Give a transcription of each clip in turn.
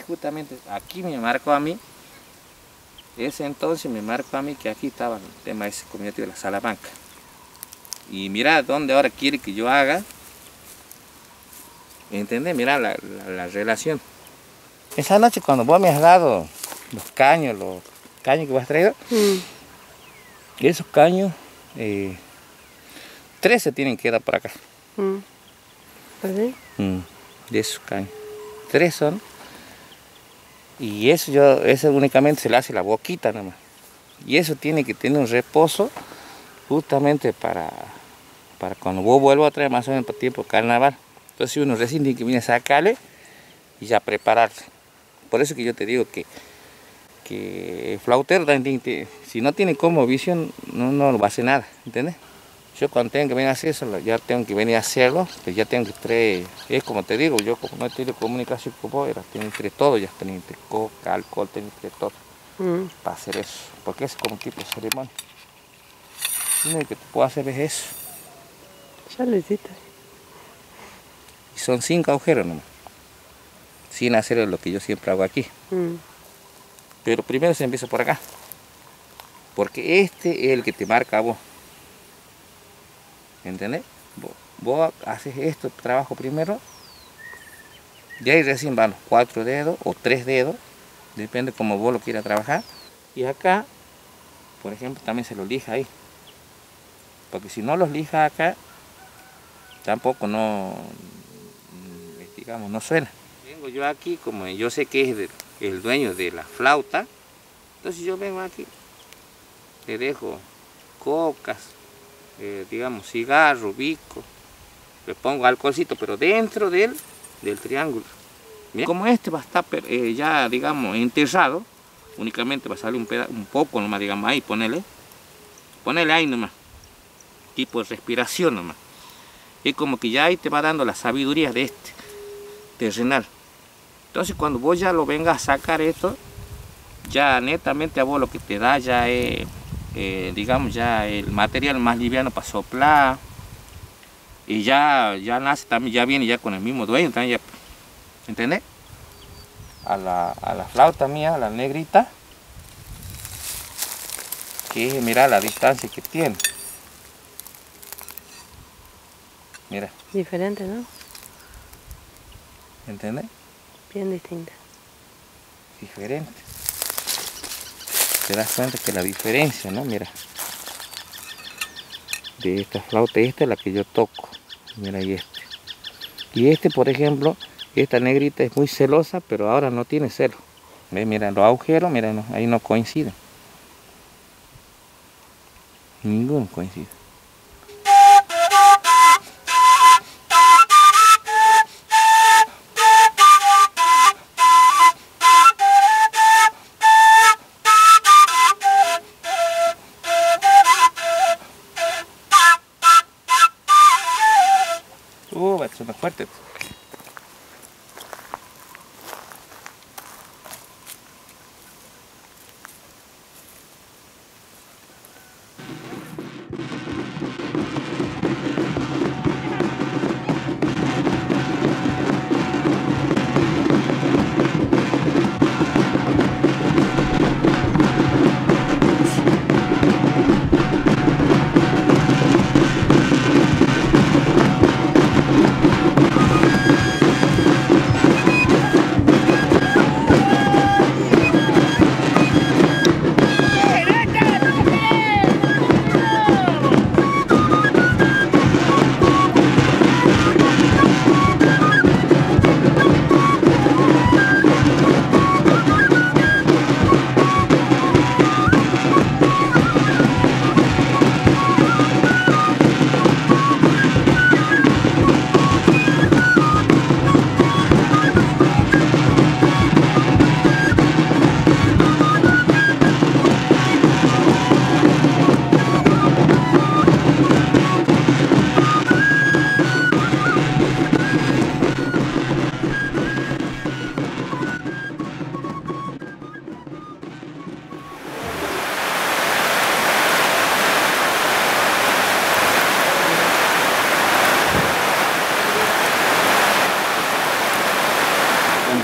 justamente aquí me marcó a mí, ese entonces me marcó a mí que aquí estaba el tema ese comunitario de la Salamanca. Y mira dónde ahora quiere que yo haga, ¿entendés? Mira la relación. Esa noche cuando vos me has dado los caños que vos has traído, esos caños, 13 tienen que dar por acá. ¿Sí? De esos caños. 3 son. Y eso únicamente se le hace la boquita nomás. Y eso tiene que tener un reposo justamente para cuando vos vuelvas a traer más o menos para tiempo carnaval. Entonces uno recién tiene que venir a sacarle y ya prepararse. Por eso que yo te digo que el flautero también si no tiene como visión, no va a hacer nada, ¿entendés? Yo cuando tengo que venir a hacer eso, ya tengo que venir a hacerlo, pues ya tengo que traer, es como te digo, yo como no he tenido comunicación con vos, tengo entre todo, ya tengo entre coca, alcohol, tengo entre todo, para hacer eso, porque es como un tipo de ceremonia. Lo único que te puedo hacer es eso. Ya lo hiciste. Y son 5 agujeros nomás, sin hacer lo que yo siempre hago aquí. Pero primero se empieza por acá, porque este es el que te marca a vos. ¿Entendés? Vos haces este trabajo primero, y ahí recién van los 4 dedos o 3 dedos, depende como vos lo quieras trabajar. Y acá, por ejemplo, también se los lija ahí, porque si no los lija acá, tampoco digamos, no suena. Vengo yo aquí, como yo sé que es el dueño de la flauta, entonces yo vengo aquí, le dejo cocas, digamos cigarro, bico, le pongo alcoholcito, pero dentro del triángulo. Mira, como este va a estar ya, digamos, enterrado, únicamente va a salir un poco nomás, digamos, ahí, ponele ahí nomás, tipo de respiración nomás. Es como que ya ahí te va dando la sabiduría de este terrenal. Entonces cuando vos ya lo vengas a sacar esto, ya netamente a vos lo que te da ya es, digamos, ya el material más liviano para soplar. Y ya nace también, ya viene ya con el mismo dueño también, ya, ¿entendés? A la flauta mía, a la negrita, que es, mira la distancia que tiene. Mira. Diferente, ¿no? ¿Entendés? Bien distinta. Diferente. Te das cuenta que la diferencia, ¿no? Mira. De esta flauta, esta es la que yo toco. Mira, y este, por ejemplo, esta negrita es muy celosa, pero ahora no tiene celo. ¿Ves? Mira, los agujeros, mira, ahí no coinciden. Ninguno coincide. Suena fuerte.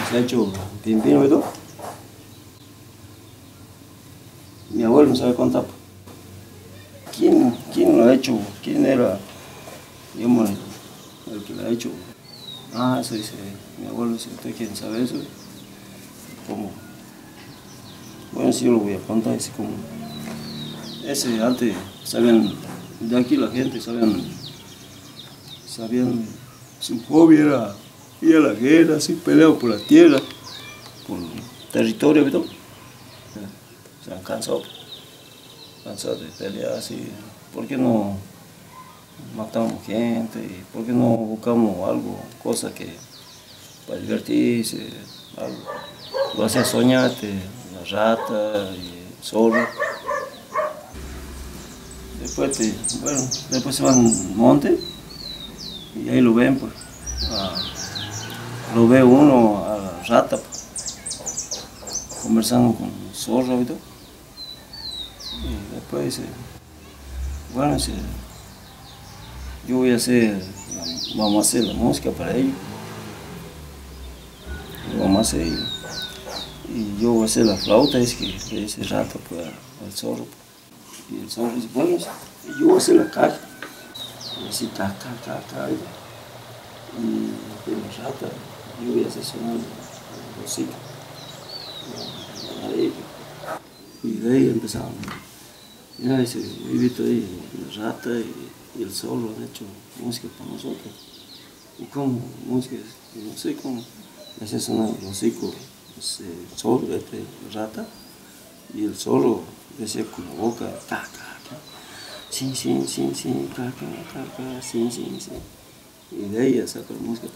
Se ha hecho Pimpino, ¿verdad? Mi abuelo no sabe contar. ¿Quién lo ha hecho? ¿Quién era, digamos, el que lo ha hecho? Ah, eso dice mi abuelo, dice, ¿usted quién sabe eso? ¿Cómo? Bueno, sí, yo lo voy a contar, es como... Ese antes, sabían, de aquí la gente, sabían, su hobby era ir a la guerra, así, pelear por la tierra, por el territorio, ¿verdad? Se han cansado de pelear así. ¿Por qué no matamos gente? ¿Por qué no buscamos algo, cosas que para divertirse, algo? Lo hacía soñarte, la rata y el zorro. Después se van al monte y ahí lo ven, pues. Lo ve uno a la rata, pues, conversando con el zorro y todo. Y después dice, bueno, yo vamos a hacer la música para ellos. Vamos a hacer, y yo voy a hacer la flauta, es que le dice rata pues, al zorro. Y el zorro dice, bueno, yo voy a hacer la caja. Y así, caja. Y la rata, yo voy a hacer sonar el hocico. Y de ahí empezamos. Mira, ese vivito ahí, la rata y el zorro han hecho música para nosotros. ¿Y cómo? Música, no sé cómo. Hace sonar el hocico, el zorro, la rata, y el zorro decía con la boca, ca. Sí, ca, sí. Y de ahí ya saca la música.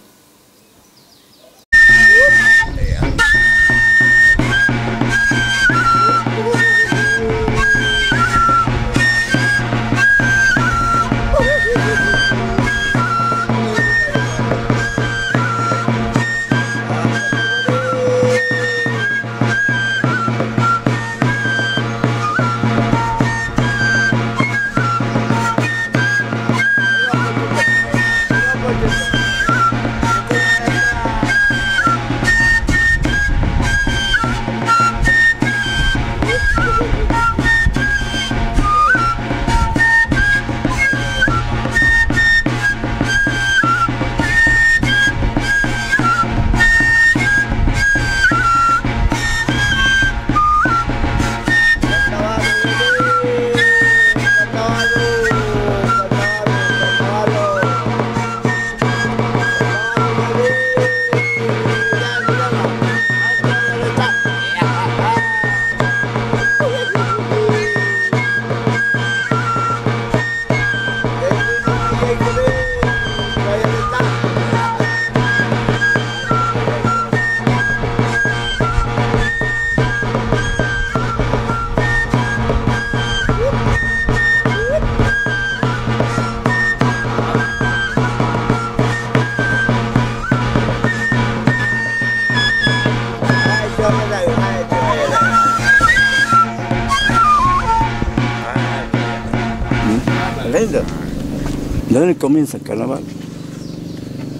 ¿De dónde comienza el carnaval?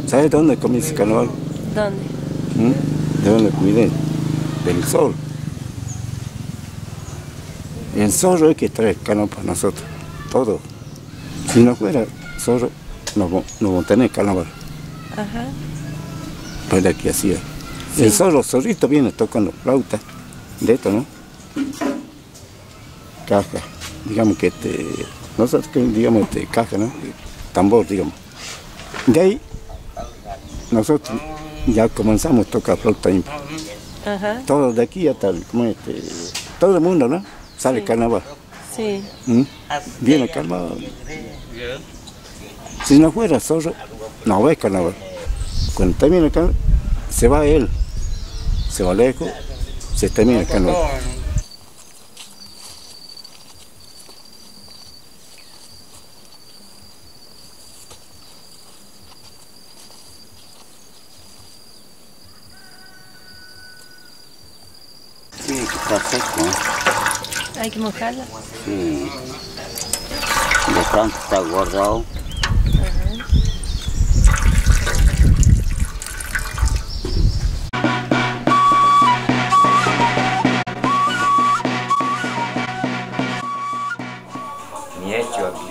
¿Sabes dónde comienza el carnaval? ¿Dónde? ¿De dónde cuidé? Del sol. Y el zorro es que trae el carnaval para nosotros, todo. Si no fuera zorro, no vamos a tener carnaval. Ajá. Pues de aquí hacía. Sí. El zorrito viene tocando flauta, de esto, ¿no? Caja, digamos que nosotros digamos caja, ¿no? Tambor, digamos. De ahí, nosotros ya comenzamos a tocar flauta ímpar. Ajá. Todos de aquí hasta todo el mundo, ¿no? Sale carnaval. Sí. Viene el carnaval. Si no fuera zorro, no va el carnaval. Cuando termina el carnaval, se va él. Se va lejos, se termina el carnaval. Sí, está seco, ¿eh? Hay que mojarla. Sí. De tanto está guardado. Ajá. hecho aquí.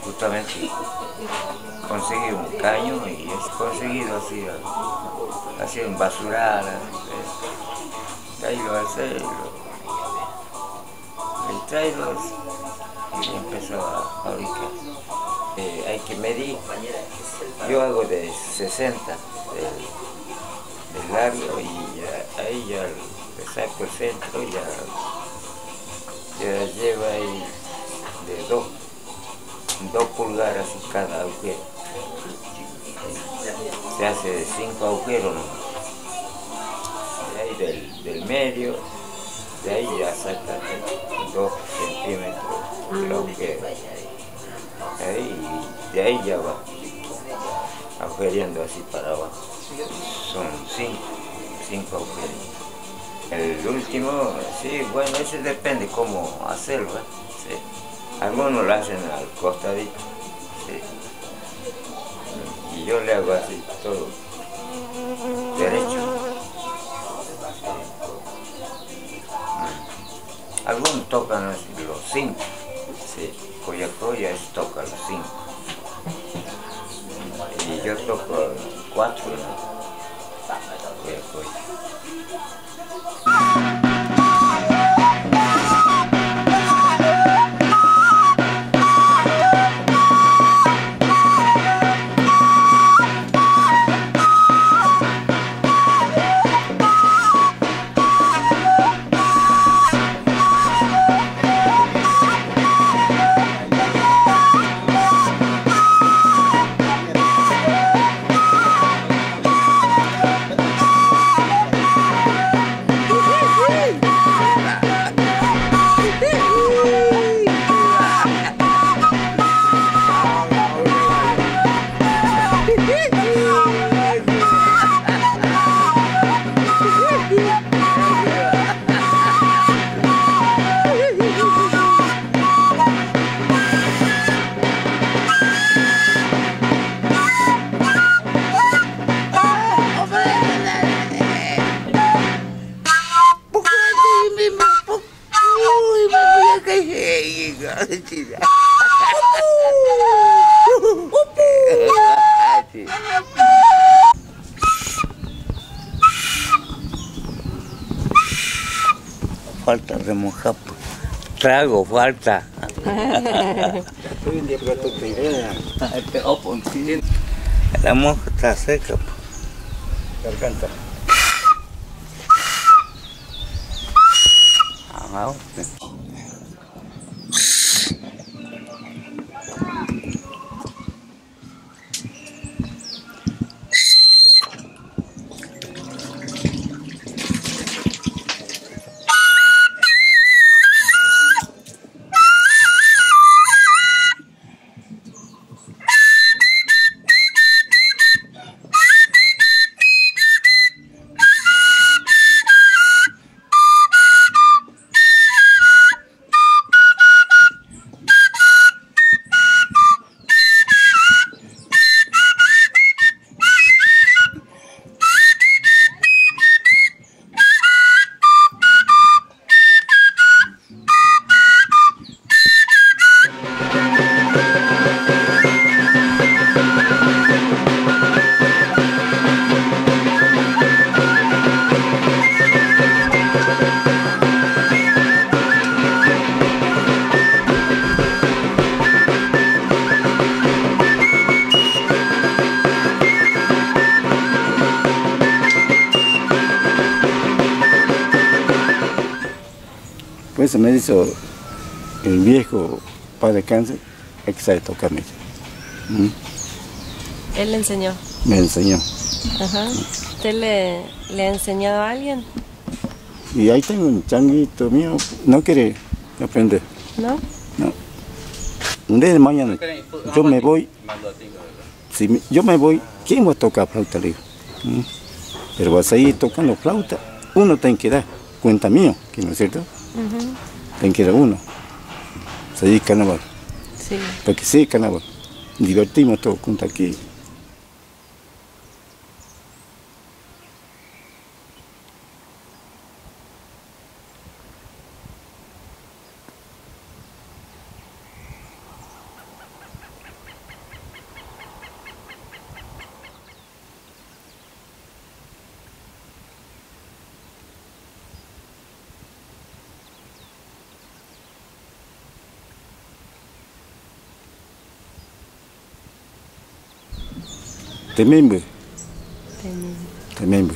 Justamente conseguí un caño y he conseguido así en basural, traído al celo, el traído y empezó a fabricar. Hay que medir, yo hago de 60 de largo y ahí ya le saco el centro y ya lleva ahí de 2 pulgadas en cada agujero. Se hace de 5 agujeros, ¿no? De ahí del medio, de ahí ya saca 2 centímetros el agujero. De ahí ya va agujereando así para abajo. Son 5 agujeros. El último, sí, bueno, ese depende cómo hacerlo, ¿eh? Sí. Algunos lo hacen al costadito, sí. Y yo le hago así todo derecho. Algunos tocan así, los 5, sí. Coya toca los 5. Y yo toco 4, ¿no? Coya. Falta remojar, trago falta. La moja está seca. Garganta. Pues me dijo el viejo padre cáncer, hay que saber tocar. Él le enseñó. Me enseñó. Ajá. ¿Usted le ha enseñado a alguien? Y ahí tengo un changuito mío, no quiere aprender. ¿No? No. Un día de mañana yo me voy. Si yo me voy, ¿quién va a tocar flauta? Le digo. Pero vas a ir tocando flauta, uno tiene que dar cuenta mío, que no es cierto. Tiene que dar uno. Seguir carnaval. Sí. Porque sí, carnaval. Divertimos todos juntos aquí. Temimbe. Temimbe. Temimbe.